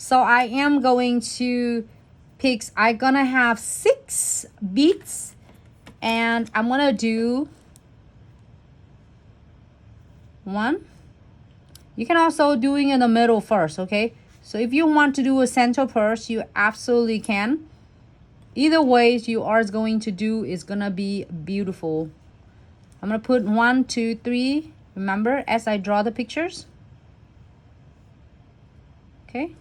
So I am going to pick, I'm gonna have 6 beads, and I'm gonna do 1. You can also do it in the middle first, okay? So if you want to do a center first, you absolutely can. Either ways you are going to do is gonna be beautiful. I'm gonna put 1, 2, 3. Remember, as I draw the pictures. Okay.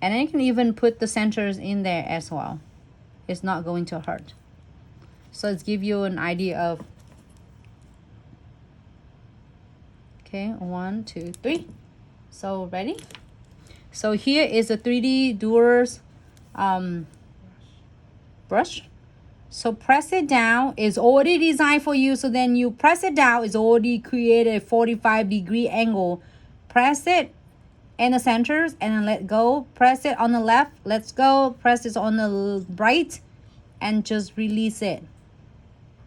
And then you can even put the centers in there as well. It's not going to hurt. So let's give you an idea of. Okay, 1, 2, 3. So ready? So here is a 3D Doers brush. So press it down. It's already designed for you. So then you press it down. It's already created a 45-degree angle. Press it in the centers and then let go. Press it on the left. Let's go. Press it on the right and just release it.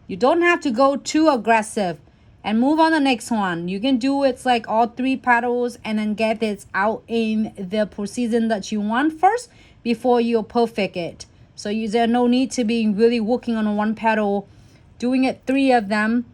You don't have to go too aggressive. And move on the next one. You can do it's like all 3 petals and then get it out in the precision that you want first before you perfect it. So there's no need to be really working on one petal, doing it 3 of them.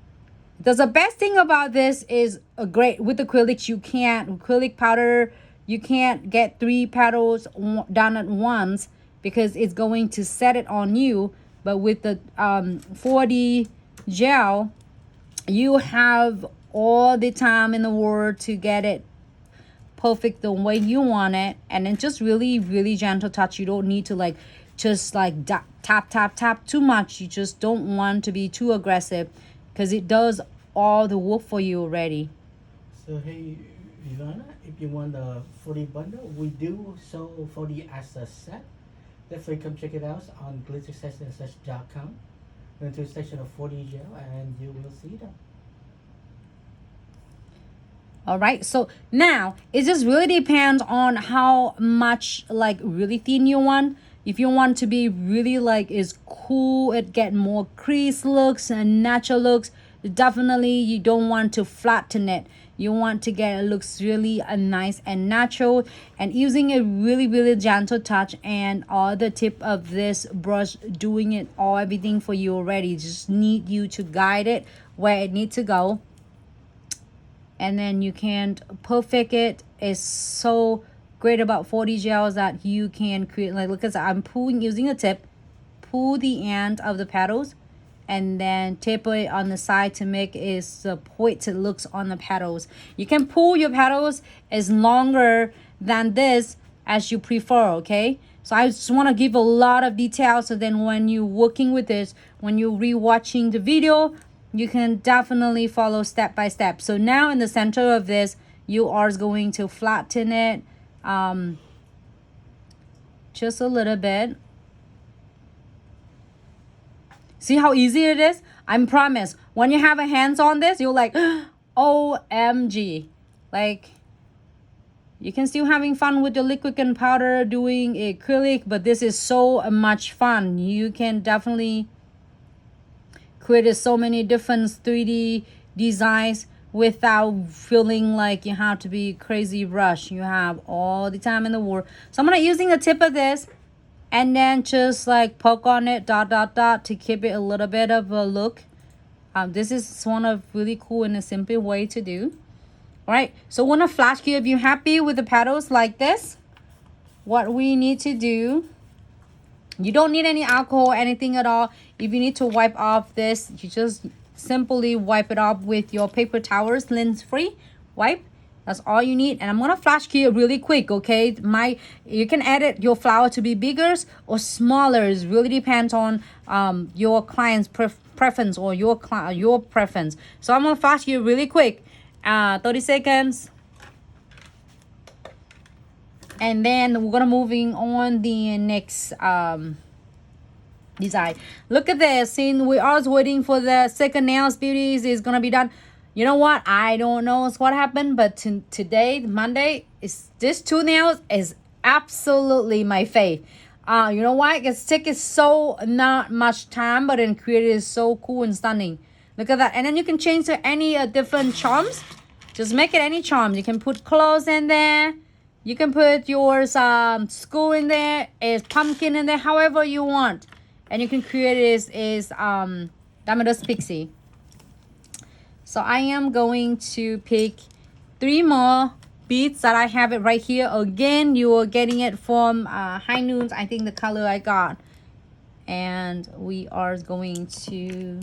The best thing about this is a great with acrylics. Acrylic powder, you can't get 3 petals done at once because it's going to set it on you. But with the 4D gel, you have all the time in the world to get it perfect the way you want it. And then just really, really gentle touch. You don't need to like just like tap too much. You just don't want to be too aggressive because it does all the work for you already. So hey Ivana, if you want the 40 bundle, we do sell 40 as a set. Definitely come check it out on glitzsuccession.com. Go into the section of 40 gel and you will see them. All right, so now it just really depends on how much like really thin you want. If you want to be really like is cool, it get more crease looks and natural looks, definitely you don't want to flatten it. You want to get it looks really nice and natural, and using a really, really gentle touch and all the tip of this brush doing it all everything for you already. Just need you to guide it where it needs to go, and then you can perfect it. It's so great about 40 gels that you can create like look at that. I'm pulling using a tip, pull the end of the petals and then tip it on the side to make it the pointed looks on the petals. You can pull your petals as longer than this as you prefer, okay? So I just want to give a lot of details so then when you're working with this, when you're rewatching the video, you can definitely follow step by step. So now in the center of this, you are going to flatten it just a little bit. See how easy it is? I promise. When you have a hands on this, you're like, OMG. Like, you can still having fun with the liquid and powder doing acrylic, but this is so much fun. You can definitely create so many different 3D designs without feeling like you have to be crazy rush. You have all the time in the world. So I'm gonna using the tip of this and then just like poke on it, dot to keep it a little bit of a look. This is one of really cool and a simple way to do. All right, so when a flash cue, if you're happy with the petals like this, what we need to do, you don't need any alcohol, anything at all. If you need to wipe off this, you just simply wipe it off with your paper towels, lens free wipe. That's all you need. And I'm gonna flash cue really quick, okay? You can edit your flower to be bigger or smaller. It really depends on your client's preference or your preference. So I'm gonna flash cue really quick, 30 seconds. And then we're gonna moving on the next design. Look at this. Since we are waiting for the second nails beauties is gonna be done. You know what? I don't know what happened, but today, Monday, is this 2 nails is absolutely my fave. You know why? Because it takes so not much time, but then created is so cool and stunning. Look at that. And then you can change to any different charms. Just make it any charm. You can put clothes in there. You can put your skull in there, is pumpkin in there, however you want. And you can create is Diamond Pixie. So I am going to pick 3 more beads that I have it right here. Again, you are getting it from High Noons. I think the color I got. And we are going to,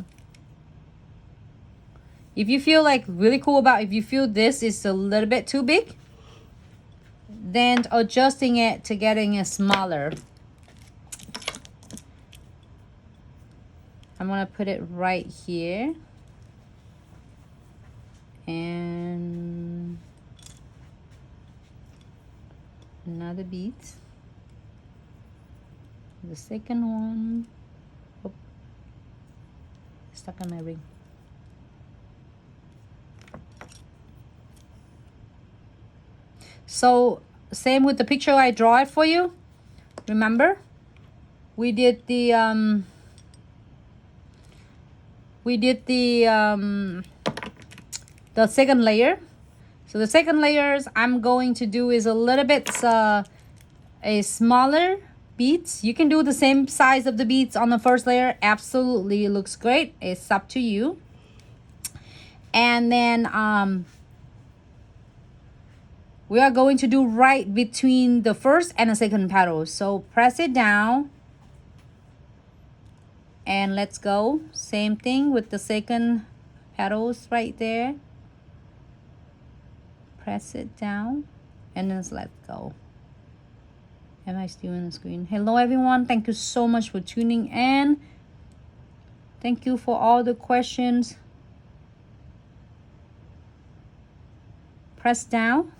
if you feel like really cool about, if you feel this is a little bit too big, then adjusting it to getting it smaller. I'm gonna put it right here. And another bead. The second one. Oh, stuck on my ring. So same with the picture I draw it for you. Remember, we did the second layer. So the second layers I'm going to do is a little bit a smaller beads. You can do the same size of the beads on the first layer. Absolutely, it looks great. It's up to you. And then we are going to do right between the first and the second petal. So press it down. And let's go. Same thing with the second petals right there. Press it down. And then let go. Am I still on the screen? Hello everyone. Thank you so much for tuning in. Thank you for all the questions. Press down.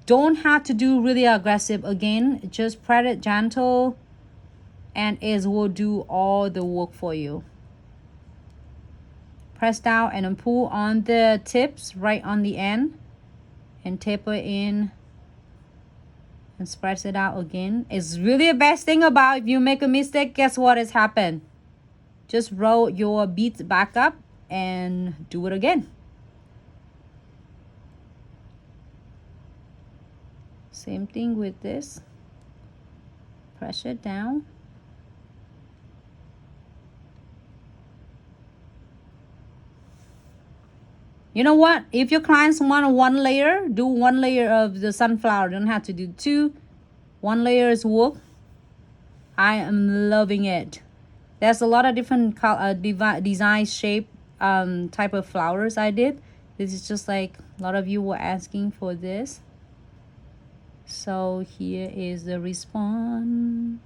Don't have to do really aggressive again. Just press it gentle. And it will do all the work for you. Press down and then pull on the tips right on the end. And taper in. And spread it out again. It's really the best thing about if you make a mistake, guess what has happened? Just roll your beads back up and do it again. Same thing with this. Press it down. You know what? If your clients want 1 layer, do 1 layer of the sunflower. You don't have to do 2. 1 layer is work. I am loving it. There's a lot of different design shape type of flowers I did. This is just like a lot of you were asking for this. So here is the response.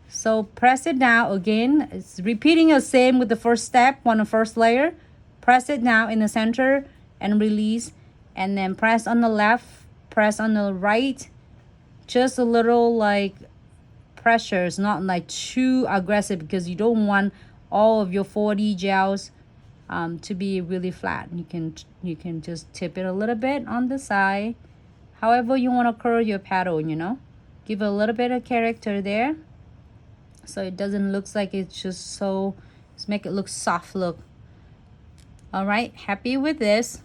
So press it down again. It's repeating the same with the first step on the first layer. Press it down in the center and release. And then press on the left, press on the right. Just a little like pressure. It's not like too aggressive because you don't want all of your 4D gels to be really flat. You can just tip it a little bit on the side. However you want to curl your petal, you know. Give a little bit of character there. So it doesn't look like it's just so, just make it look soft look. All right, happy with this.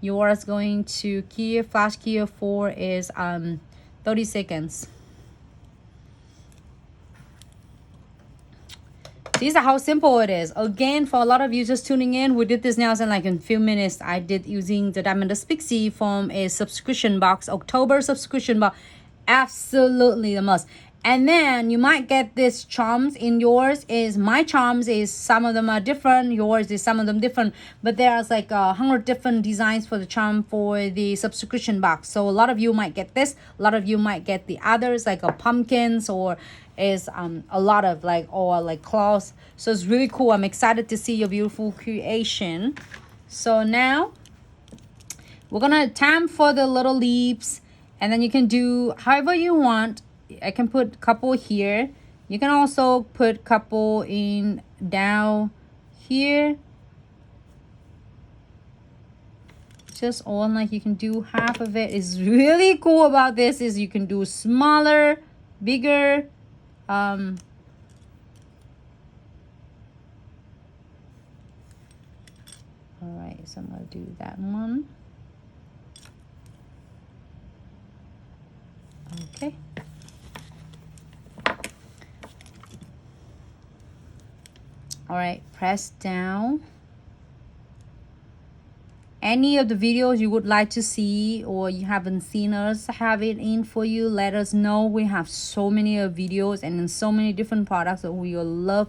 Yours going to key, flash key 4 is 30 seconds. These are how simple it is. Again, for a lot of you just tuning in, we did this nails in like in a few minutes. I did using the Diamond Pixie from a subscription box, October subscription box. Absolutely the must. And then you might get this charms in yours. Is my charms is some of them are different, yours is some of them different, but there's like 100 different designs for the charm for the subscription box. So a lot of you might get this, a lot of you might get the others like a pumpkins, or is a lot of like, or like cloths. So it's really cool. I'm excited to see your beautiful creation. So now we're gonna time for the little leaves, and then you can do however you want. I can put a couple here. You can also put couple in down here. Just on like you can do half of it. Is really cool about this is you can do smaller, bigger. All right, so I'm gonna do that one. All right, press down. Any of the videos you would like to see or you haven't seen us have it in for you, let us know. We have so many videos and so many different products that we will love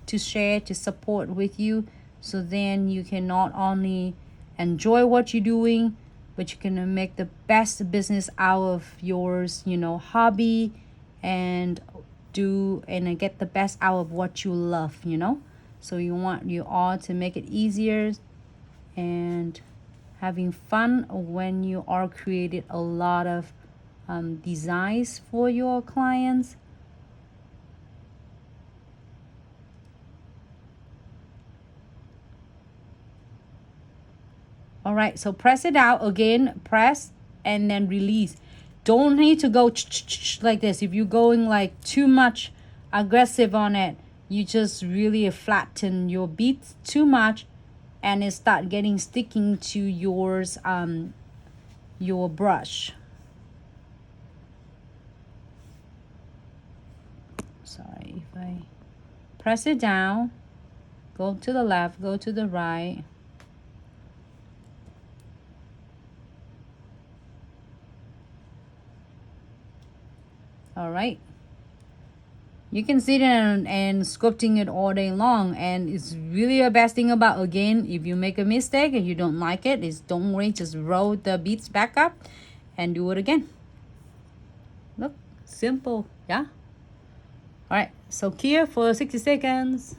to share, to support with you, so then you can not only enjoy what you're doing, but you can make the best business out of yours, you know, hobby, and get the best out of what you love, you know. So you want you all to make it easier and having fun when you are created a lot of designs for your clients. All right, so press it out again, press and then release. Don't need to go like this. If you're going like too much aggressive on it, you just really flatten your beads too much and it start getting sticking to yours your brush. Sorry, if I press it down, go to the left, go to the right. All right, you can sit and sculpting it all day long, and it's really the best thing about, again, if you make a mistake and you don't like it, is don't worry, just roll the beads back up and do it again. Look, simple, yeah. All right, so here for 60 seconds.